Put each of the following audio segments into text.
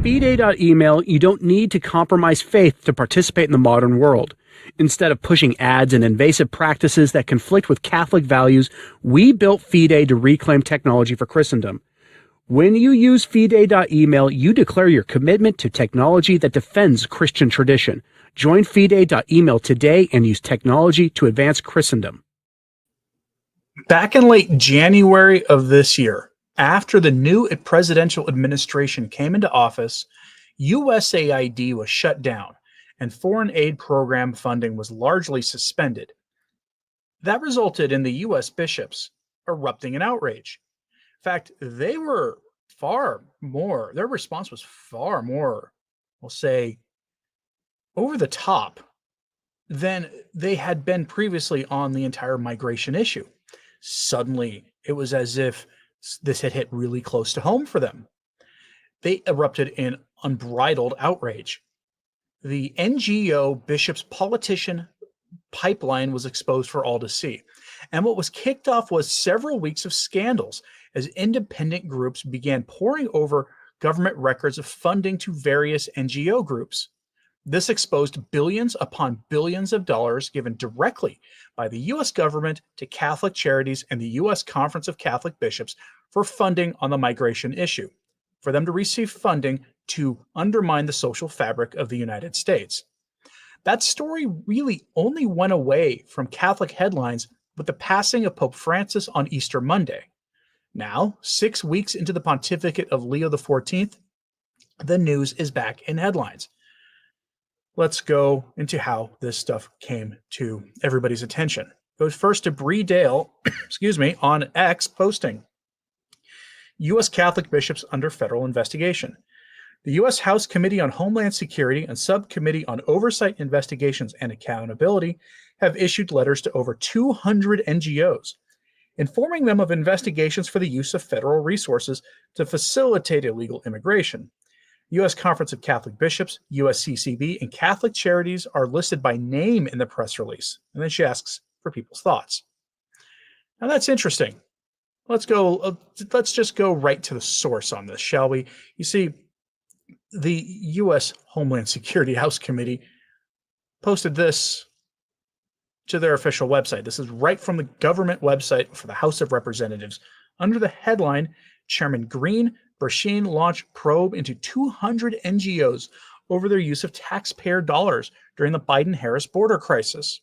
Fide.email, you don't need to compromise faith to participate in the modern world. Instead of pushing ads and invasive practices that conflict with Catholic values, we built Fide to reclaim technology for Christendom. When you use Fide.email, you declare your commitment to technology that defends Christian tradition. Join Fide.email today and use technology to advance Christendom. Back in late January of this year, after the new presidential administration came into office, USAID was shut down and foreign aid program funding was largely suspended. That resulted in the U.S. bishops erupting in outrage. In fact, they were their response was far more, we'll say, over the top than they had been previously on the entire migration issue. Suddenly, it was as if this had hit really close to home for them. They erupted in unbridled outrage. The NGO bishops politician pipeline was exposed for all to see. And what was kicked off was several weeks of scandals as independent groups began poring over government records of funding to various NGO groups. This exposed billions upon billions of dollars given directly by the U.S. government to Catholic Charities and the U.S. Conference of Catholic Bishops for funding on the migration issue, for them to receive funding to undermine the social fabric of the United States. That story really only went away from Catholic headlines with the passing of Pope Francis on Easter Monday. Now, 6 weeks into the pontificate of Leo XIV, the news is back in headlines. Let's go into how this stuff came to everybody's attention. Goes first to Bree Dale, on X posting. U.S. Catholic bishops under federal investigation. The U.S. House Committee on Homeland Security and Subcommittee on Oversight, Investigations, and Accountability have issued letters to over 200 NGOs, informing them of investigations for the use of federal resources to facilitate illegal immigration. U.S. Conference of Catholic Bishops, USCCB, and Catholic Charities are listed by name in the press release. And then she asks for people's thoughts. Now that's interesting. Let's just go right to the source on this, shall we? You see, the U.S. Homeland Security House Committee posted this to their official website. This is right from the government website for the House of Representatives. Under the headline, Chairman Green Bershine launched probe into 200 NGOs over their use of taxpayer dollars during the Biden-Harris border crisis.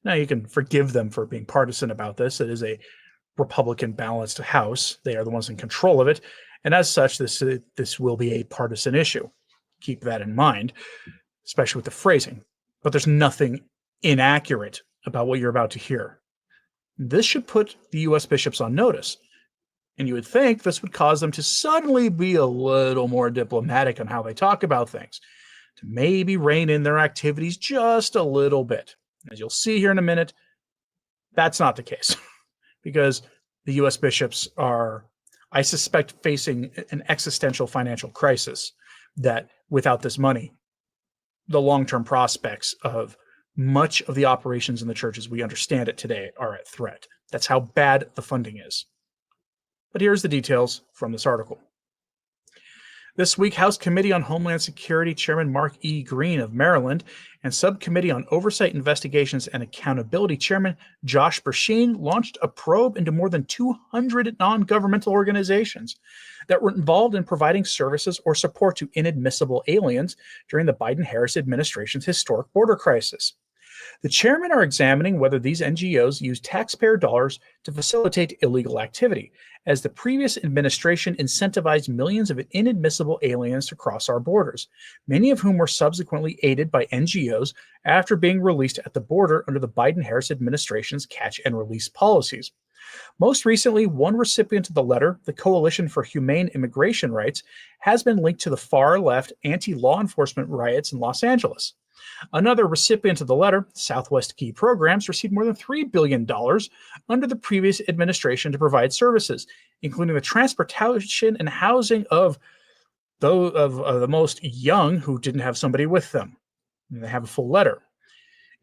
Now, you can forgive them for being partisan about this. It is a Republican-balanced House. They are the ones in control of it. And as such, this will be a partisan issue. Keep that in mind, especially with the phrasing. But there's nothing inaccurate about what you're about to hear. This should put the U.S. bishops on notice. And you would think this would cause them to suddenly be a little more diplomatic on how they talk about things, to maybe rein in their activities just a little bit. As you'll see here in a minute, that's not the case, because the U.S. bishops are, I suspect, facing an existential financial crisis that without this money, the long-term prospects of much of the operations in the church as we understand it today are at threat. That's how bad the funding is. But here's the details from this article. This week, House Committee on Homeland Security Chairman Mark E. Green of Maryland and Subcommittee on Oversight, Investigations, and Accountability Chairman Josh Bershine launched a probe into more than 200 non-governmental organizations that were involved in providing services or support to inadmissible aliens during the Biden-Harris administration's historic border crisis. The chairmen are examining whether these NGOs use taxpayer dollars to facilitate illegal activity, as the previous administration incentivized millions of inadmissible aliens to cross our borders, many of whom were subsequently aided by NGOs after being released at the border under the Biden-Harris administration's catch and release policies. Most recently, one recipient of the letter, the Coalition for Humane Immigration Rights, has been linked to the far-left anti-law enforcement riots in Los Angeles. Another recipient of the letter, Southwest Key Programs, received more than $3 billion under the previous administration to provide services, including the transportation and housing of the most young who didn't have somebody with them. And they have a full letter.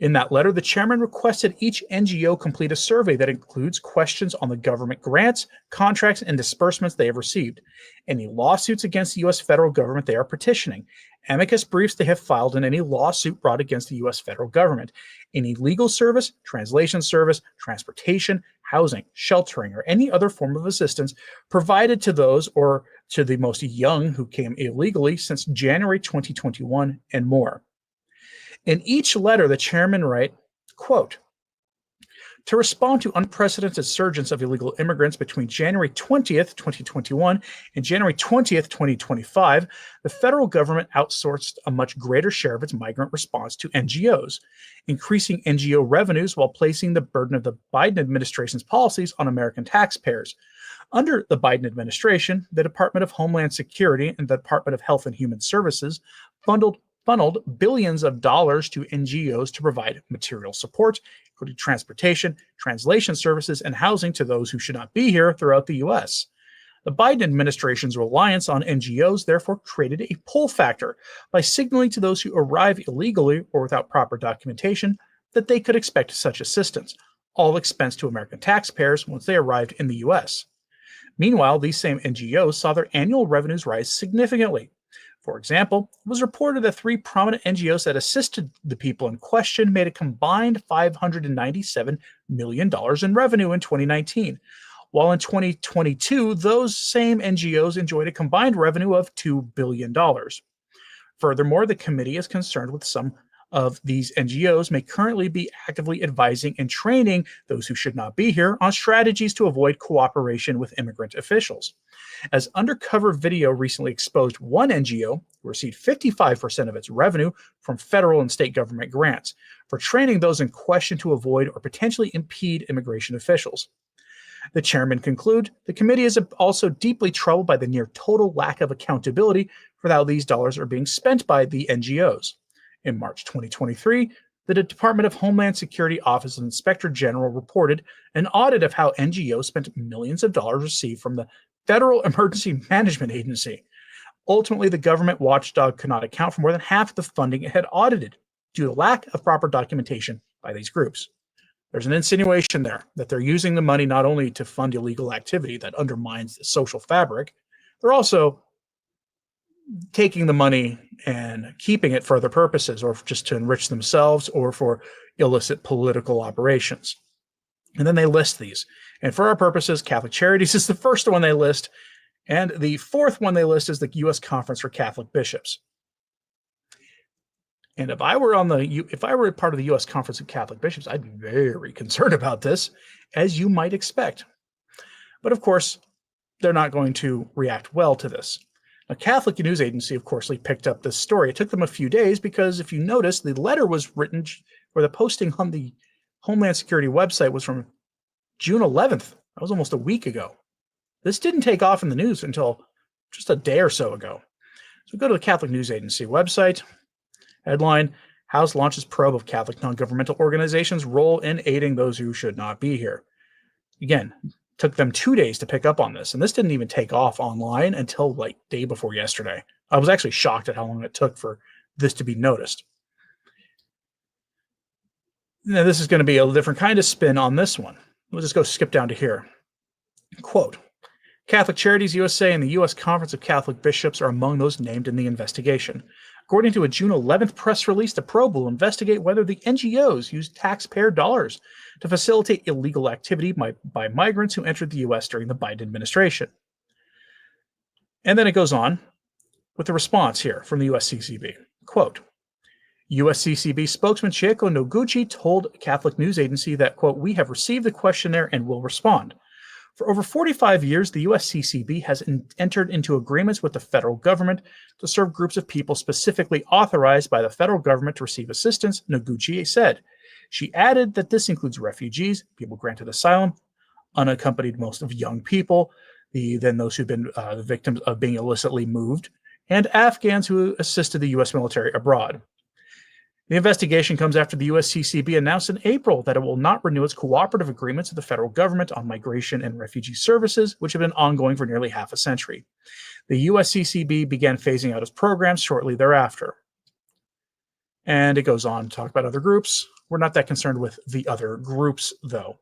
In that letter, the chairman requested each NGO complete a survey that includes questions on the government grants, contracts, and disbursements they have received, any lawsuits against the U.S. federal government they are petitioning, amicus briefs they have filed in any lawsuit brought against the U.S. federal government, any legal service, translation service, transportation, housing, sheltering, or any other form of assistance provided to those or to the most young who came illegally since January 2021, and more. In each letter, the chairman writes, quote, to respond to unprecedented surges of illegal immigrants between January 20th, 2021 and January 20th, 2025, the federal government outsourced a much greater share of its migrant response to NGOs, increasing NGO revenues while placing the burden of the Biden administration's policies on American taxpayers. Under the Biden administration, the Department of Homeland Security and the Department of Health and Human Services funneled billions of dollars to NGOs to provide material support, including transportation, translation services, and housing to those who should not be here throughout the U.S. The Biden administration's reliance on NGOs therefore created a pull factor by signaling to those who arrive illegally or without proper documentation that they could expect such assistance, all expensed to American taxpayers once they arrived in the U.S. Meanwhile, these same NGOs saw their annual revenues rise significantly. For example, it was reported that 3 prominent NGOs that assisted the people in question made a combined $597 million in revenue in 2019, while in 2022, those same NGOs enjoyed a combined revenue of $2 billion. Furthermore, the committee is concerned with some of these NGOs may currently be actively advising and training those who should not be here on strategies to avoid cooperation with immigrant officials. As undercover video recently exposed, one NGO received 55% of its revenue from federal and state government grants for training those in question to avoid or potentially impede immigration officials. The chairman concluded, the committee is also deeply troubled by the near total lack of accountability for how these dollars are being spent by the NGOs. In March 2023, the Department of Homeland Security Office of Inspector General reported an audit of how NGOs spent millions of dollars received from the Federal Emergency Management Agency. Ultimately, the government watchdog could not account for more than half of the funding it had audited due to lack of proper documentation by these groups. There's an insinuation there that they're using the money not only to fund illegal activity that undermines the social fabric, they're also taking the money and keeping it for other purposes, or just to enrich themselves or for illicit political operations. And then they list these. And for our purposes, Catholic Charities is the first one they list, and the fourth one they list is the U.S. Conference for Catholic Bishops. And if I were part of the U.S. Conference of Catholic Bishops, I'd be very concerned about this, as you might expect. But of course, they're not going to react well to this. A Catholic news agency, of course, picked up this story. It took them a few days because, if you notice, the letter was written, or the posting on the Homeland Security website was from June 11th. That was almost a week ago. This didn't take off in the news until just a day or so ago. So go to the Catholic News Agency website. Headline, House launches probe of Catholic non-governmental organizations' role in aiding those who should not be here. Again, took them 2 days to pick up on this, and this didn't even take off online until day before yesterday. I was actually shocked at how long it took for this to be noticed. Now, this is going to be a different kind of spin on this one. We'll just go skip down to here. Quote, Catholic Charities USA and the U.S. Conference of Catholic Bishops are among those named in the investigation. According to a June 11th press release, the probe will investigate whether the NGOs used taxpayer dollars to facilitate illegal activity by migrants who entered the U.S. during the Biden administration. And then it goes on with the response here from the USCCB. Quote, USCCB spokesman Chieko Noguchi told Catholic News Agency that, quote, we have received the questionnaire and will respond. For over 45 years, the USCCB has entered into agreements with the federal government to serve groups of people specifically authorized by the federal government to receive assistance, Noguchi said. She added that this includes refugees, people granted asylum, unaccompanied most of young people, then those who've been the victims of being illicitly moved, and Afghans who assisted the U.S. military abroad. The investigation comes after the USCCB announced in April that it will not renew its cooperative agreements with the federal government on migration and refugee services, which have been ongoing for nearly half a century. The USCCB began phasing out its programs shortly thereafter. And it goes on to talk about other groups. We're not that concerned with the other groups, though.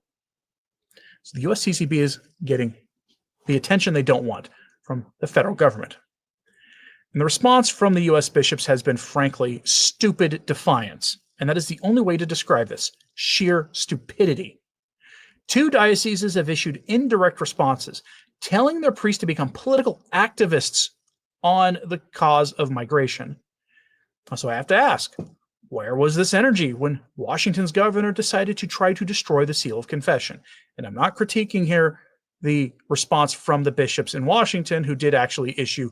So the USCCB is getting the attention they don't want from the federal government. And the response from the U.S. bishops has been, frankly, stupid defiance. And that is the only way to describe this: sheer stupidity. 2 dioceses have issued indirect responses, telling their priests to become political activists on the cause of migration. So I have to ask, where was this energy when Washington's governor decided to try to destroy the seal of confession? And I'm not critiquing here the response from the bishops in Washington, who did actually issue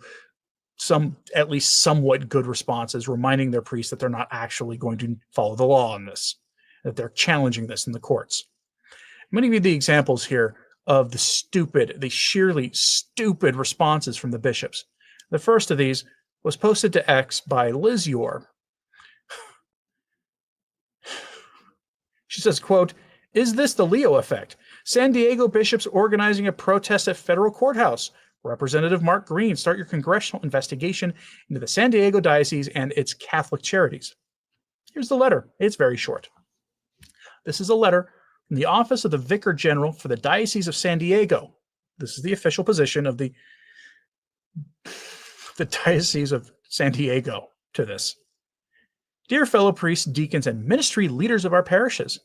some at least somewhat good responses, reminding their priests that they're not actually going to follow the law on this, that they're challenging this in the courts. I'm going to give you the examples here of the sheerly stupid responses from the bishops. The first of these was posted to X by Liz Yor. She says, quote, "Is this the Leo effect? San Diego bishops organizing a protest at federal courthouse. Representative Mark Green, start your congressional investigation into the San Diego Diocese and its Catholic Charities." Here's the letter. It's very short. This is a letter from the Office of the Vicar General for the Diocese of San Diego. This is the official position of the Diocese of San Diego to this. "Dear fellow priests, deacons, and ministry leaders of our parishes,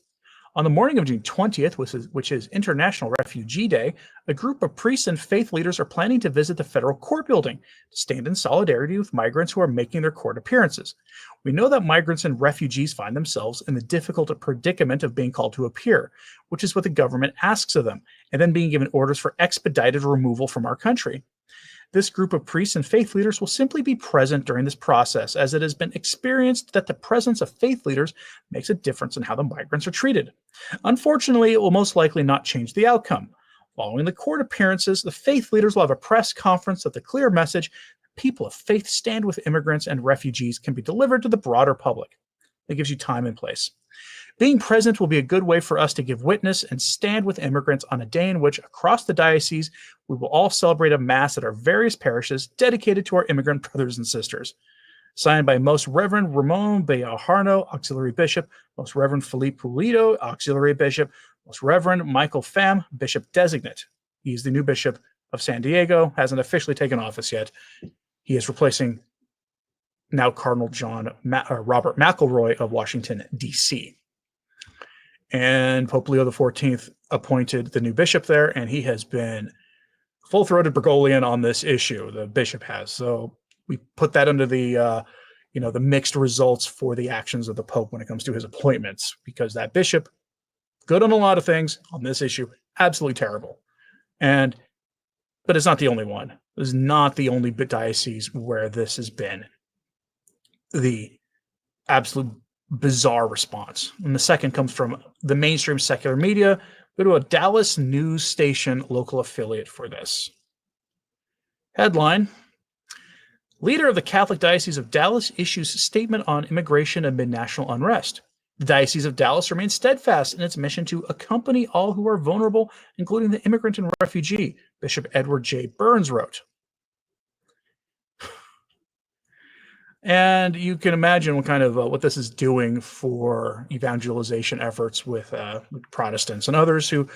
on the morning of June 20th, which is International Refugee Day, a group of priests and faith leaders are planning to visit the federal court building to stand in solidarity with migrants who are making their court appearances. We know that migrants and refugees find themselves in the difficult predicament of being called to appear, which is what the government asks of them, and then being given orders for expedited removal from our country. This group of priests and faith leaders will simply be present during this process, as it has been experienced that the presence of faith leaders makes a difference in how the migrants are treated. Unfortunately, it will most likely not change the outcome. Following the court appearances, the faith leaders will have a press conference that the clear message that people of faith stand with immigrants and refugees can be delivered to the broader public. It gives you time and place. Being present will be a good way for us to give witness and stand with immigrants on a day in which, across the diocese, we will all celebrate a Mass at our various parishes dedicated to our immigrant brothers and sisters. Signed by Most Reverend Ramon Bejarano, Auxiliary Bishop, Most Reverend Felipe Pulido, Auxiliary Bishop, Most Reverend Michael Pham, Bishop Designate." He's the new Bishop of San Diego, hasn't officially taken office yet. He is replacing now Cardinal Robert McElroy of Washington, D.C. And Pope Leo XIV appointed the new bishop there, and he has been full-throated Bergoglian on this issue. The bishop has. So we put that under the mixed results for the actions of the Pope when it comes to his appointments, because that bishop, good on a lot of things, on this issue, absolutely terrible. But it's not the only one. This is not the only diocese where this has been the absolute bizarre response. And the second comes from the mainstream secular media. Go to a Dallas news station local affiliate for this. Headline: Leader of the Catholic Diocese of Dallas issues statement on immigration amid national unrest. The Diocese of Dallas remains steadfast in its mission to accompany all who are vulnerable, including the immigrant and refugee, Bishop Edward J. Burns wrote. And you can imagine what this is doing for evangelization efforts with Protestants and others who,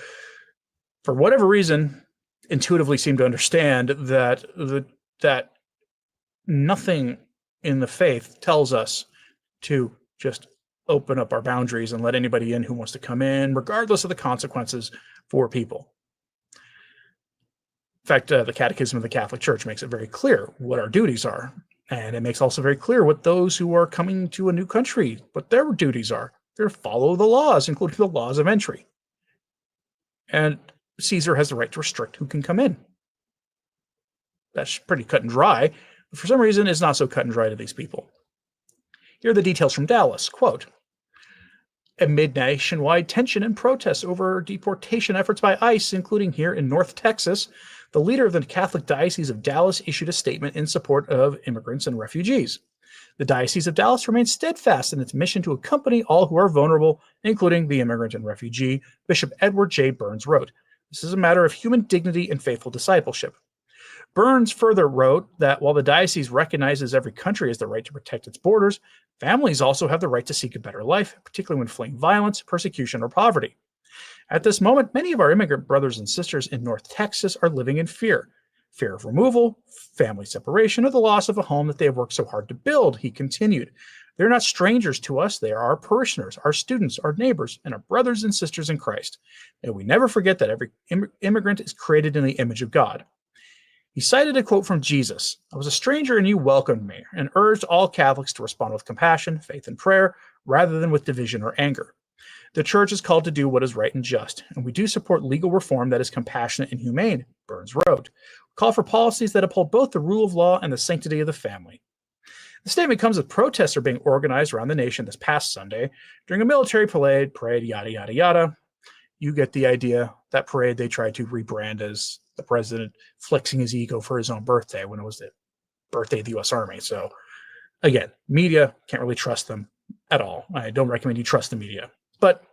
for whatever reason, intuitively seem to understand that nothing in the faith tells us to just open up our boundaries and let anybody in who wants to come in, regardless of the consequences for people. In fact, the Catechism of the Catholic Church makes it very clear what our duties are. And it makes also very clear what those who are coming to a new country, what their duties are. They're to follow the laws, including the laws of entry. And Caesar has the right to restrict who can come in. That's pretty cut and dry. But for some reason, it's not so cut and dry to these people. Here are the details from Dallas. Quote, amid nationwide tension and protests over deportation efforts by ICE, including here in North Texas, the leader of the Catholic Diocese of Dallas issued a statement in support of immigrants and refugees. The Diocese of Dallas remains steadfast in its mission to accompany all who are vulnerable, including the immigrant and refugee, Bishop Edward J. Burns wrote. This is a matter of human dignity and faithful discipleship. Burns further wrote that while the diocese recognizes every country has the right to protect its borders, families also have the right to seek a better life, particularly when fleeing violence, persecution, or poverty. At this moment, many of our immigrant brothers and sisters in North Texas are living in fear. Fear of removal, family separation, or the loss of a home that they have worked so hard to build, he continued. They're not strangers to us. They are our parishioners, our students, our neighbors, and our brothers and sisters in Christ. May we never forget that every immigrant is created in the image of God. He cited a quote from Jesus. I was a stranger and you welcomed me, and urged all Catholics to respond with compassion, faith, and prayer, rather than with division or anger. The Church is called to do what is right and just, and we do support legal reform that is compassionate and humane, Burns wrote. We call for policies that uphold both the rule of law and the sanctity of the family. The statement comes as protests are being organized around the nation this past Sunday during a military parade, yada, yada, yada. You get the idea. That parade they tried to rebrand as the president flexing his ego for his own birthday when it was the birthday of the U.S. Army. So, again, media, can't really trust them at all. I don't recommend you trust the media. But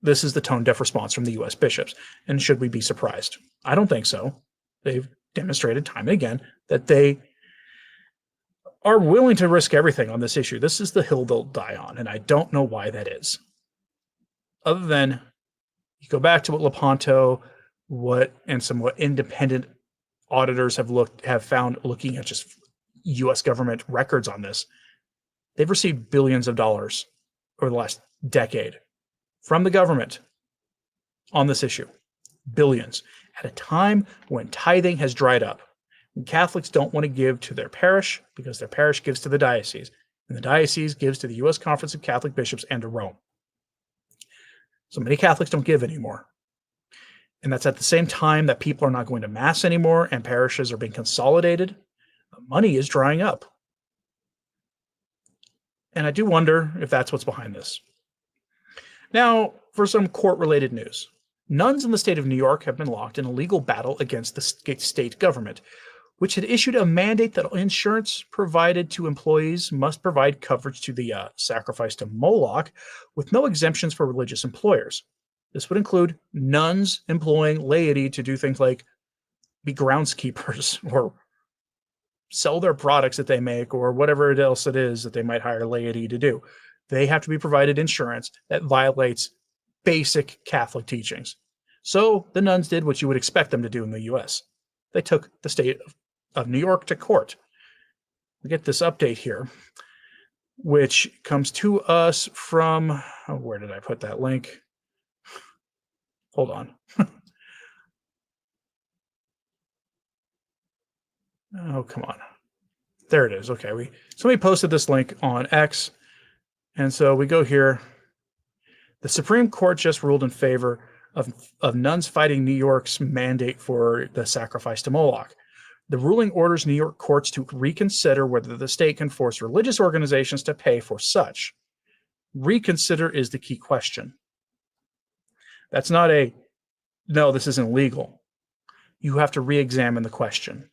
this is the tone-deaf response from the U.S. bishops. And should we be surprised? I don't think so. They've demonstrated time and again that they are willing to risk everything on this issue. This is the hill they'll die on, and I don't know why that is. Other than you go back to what Lepanto, some independent auditors have found looking at just U.S. government records on this. They've received billions of dollars over the last decade from the government on this issue. Billions. At a time when tithing has dried up. And Catholics don't want to give to their parish because their parish gives to the diocese, and the diocese gives to the U.S. Conference of Catholic Bishops and to Rome. So many Catholics don't give anymore. And that's at the same time that people are not going to Mass anymore and parishes are being consolidated. Money is drying up. And I do wonder if that's what's behind this. Now, for some court-related news. Nuns in the state of New York have been locked in a legal battle against the state government, which had issued a mandate that insurance provided to employees must provide coverage to the sacrifice to Moloch with no exemptions for religious employers. This would include nuns employing laity to do things like be groundskeepers or sell their products that they make or whatever else it is that they might hire laity to do. They have to be provided insurance that violates basic Catholic teachings. So the nuns did what you would expect them to do in the U.S. They took the state of New York to court. We get this update here, which comes to us from, where did I put that link? Hold on. Oh, come on. There it is. Okay. Somebody posted this link on X. And so we go here. The Supreme Court just ruled in favor of nuns fighting New York's mandate for the sacrifice to Moloch. The ruling orders New York courts to reconsider whether the state can force religious organizations to pay for such. Reconsider is the key question. That's not no, this isn't legal. You have to re-examine the question.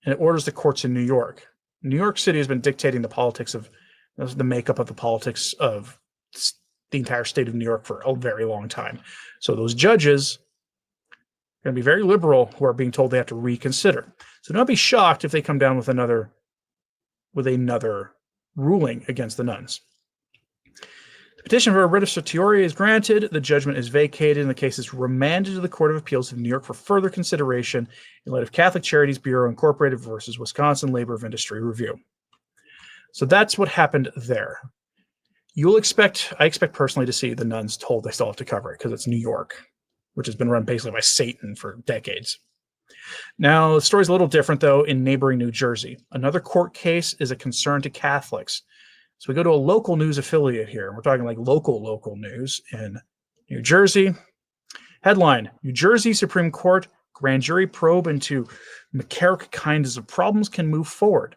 And it orders the courts in New York. New York City has been dictating the politics of the makeup of the politics of the entire state of New York for a very long time. So those judges are going to be very liberal who are being told they have to reconsider. So don't be shocked if they come down with another ruling against the nuns. The petition for a writ of certiorari is granted, the judgment is vacated, and the case is remanded to the Court of Appeals of New York for further consideration in light of Catholic Charities Bureau Incorporated versus Wisconsin Labor of Industry Review. So that's what happened there. I expect personally to see the nuns told they still have to cover it because it's New York, which has been run basically by Satan for decades. Now, the story's a little different, though, in neighboring New Jersey. Another court case is a concern to Catholics. So we go to a local news affiliate here. We're talking like local news in New Jersey. Headline, New Jersey Supreme Court grand jury probe into McCarrick kinds of problems can move forward.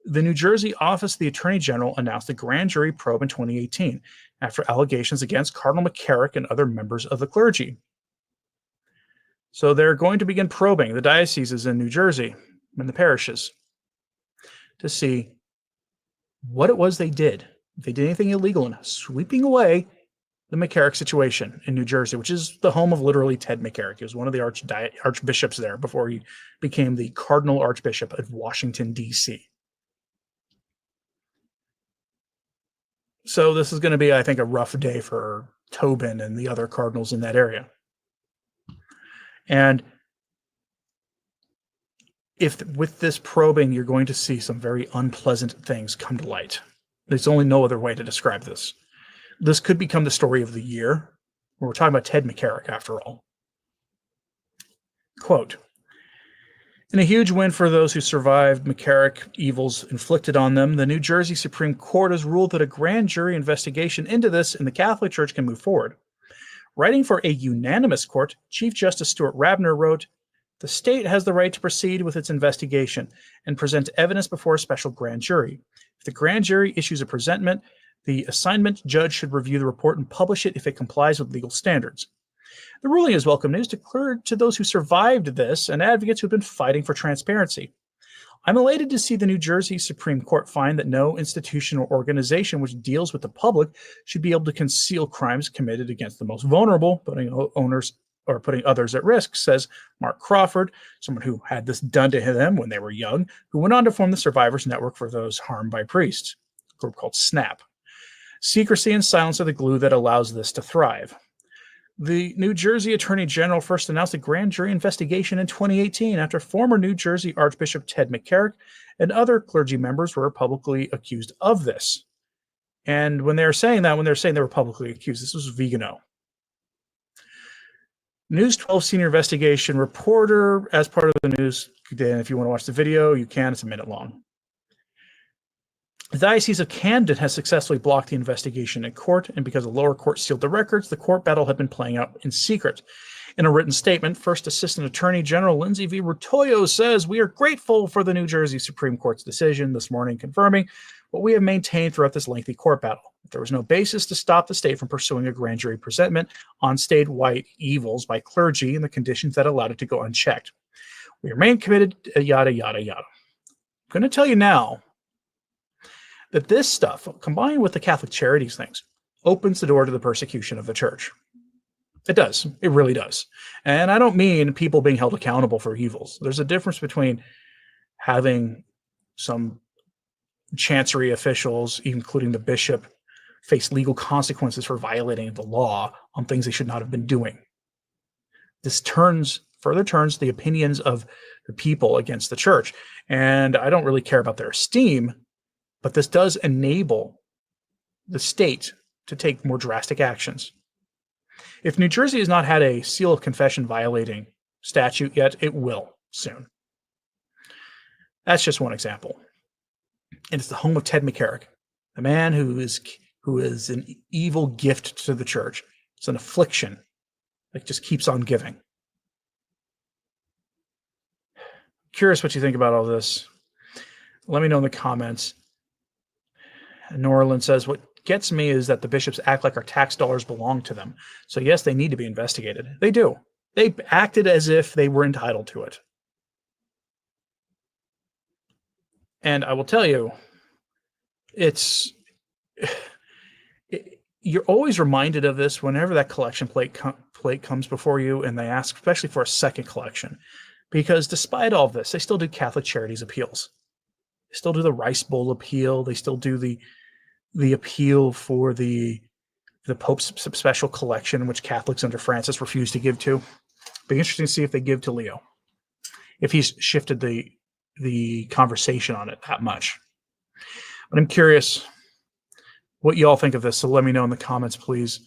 The New Jersey Office of the Attorney General announced a grand jury probe in 2018 after allegations against Cardinal McCarrick and other members of the clergy. So they're going to begin probing the dioceses in New Jersey and the parishes to see what it was they did. If they did anything illegal in sweeping away the McCarrick situation in New Jersey, which is the home of literally Ted McCarrick. He was one of the archbishops there before he became the Cardinal Archbishop of Washington, D.C. So this is going to be, I think, a rough day for Tobin and the other cardinals in that area. And if with this probing, you're going to see some very unpleasant things come to light. There's only no other way to describe this. This could become the story of the year. We're talking about Ted McCarrick, after all. Quote, in a huge win for those who survived McCarrick evils inflicted on them, the New Jersey Supreme Court has ruled that a grand jury investigation into this in the Catholic Church can move forward. Writing for a unanimous court, Chief Justice Stuart Rabner wrote, the state has the right to proceed with its investigation and present evidence before a special grand jury. If the grand jury issues a presentment, the assignment judge should review the report and publish it if it complies with legal standards. The ruling is welcome news to those who survived this and advocates who have been fighting for transparency. I'm elated to see the New Jersey Supreme Court find that no institution or organization which deals with the public should be able to conceal crimes committed against the most vulnerable, putting others at risk, says Mark Crawford, someone who had this done to them when they were young, who went on to form the Survivors Network for Those Harmed by Priests, a group called SNAP. Secrecy and silence are the glue that allows this to thrive. The New Jersey Attorney General first announced a grand jury investigation in 2018 after former New Jersey Archbishop Ted McCarrick and other clergy members were publicly accused of this. And when they were saying they were publicly accused, this was Vigano. News 12 senior investigation reporter, as part of the news, if you want to watch the video, you can. It's a minute long. The Diocese of Camden has successfully blocked the investigation in court, and because the lower court sealed the records, the court battle had been playing out in secret. In a written statement, First Assistant Attorney General Lindsay V. Rutoyo says, we are grateful for the New Jersey Supreme Court's decision this morning confirming what we have maintained throughout this lengthy court battle. There was no basis to stop the state from pursuing a grand jury presentment on statewide evils by clergy and the conditions that allowed it to go unchecked. We remain committed, yada, yada, yada. I'm going to tell you now that this stuff, combined with the Catholic Charities things, opens the door to the persecution of the church. It does. It really does. And I don't mean people being held accountable for evils. There's a difference between having some chancery officials, including the bishop, face legal consequences for violating the law on things they should not have been doing. This further turns the opinions of the people against the church. And I don't really care about their esteem, but this does enable the state to take more drastic actions. If New Jersey has not had a seal of confession violating statute yet, it will soon. That's just one example. And it's the home of Ted McCarrick, the man who is an evil gift to the church. It's an affliction that just keeps on giving. Curious what you think about all this. Let me know in the comments. Norland says, what gets me is that the bishops act like our tax dollars belong to them. So yes, they need to be investigated. They do. They acted as if they were entitled to it. And I will tell you, you're always reminded of this whenever that collection plate comes before you and they ask, especially for a second collection, because despite all of this, they still do Catholic Charities appeals. They still do the Rice Bowl appeal. They still do the appeal for the Pope's special collection, which Catholics under Francis refused to give to. Be interesting to see if they give to Leo, if he's shifted the conversation on it that much. But I'm curious what you all think of this, so let me know in the comments, please.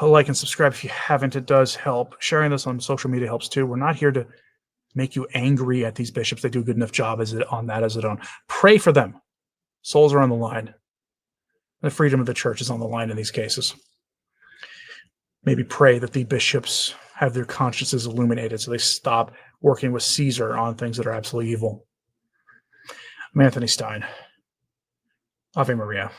Like and subscribe if you haven't. It does help. Sharing this on social media helps too. We're not here to make you angry at these bishops. They do a good enough job as it on. Pray for them. Souls are on the line. The freedom of the church is on the line in these cases. Maybe pray that the bishops have their consciences illuminated so they stop working with Caesar on things that are absolutely evil. I'm Anthony Stine. Ave Maria.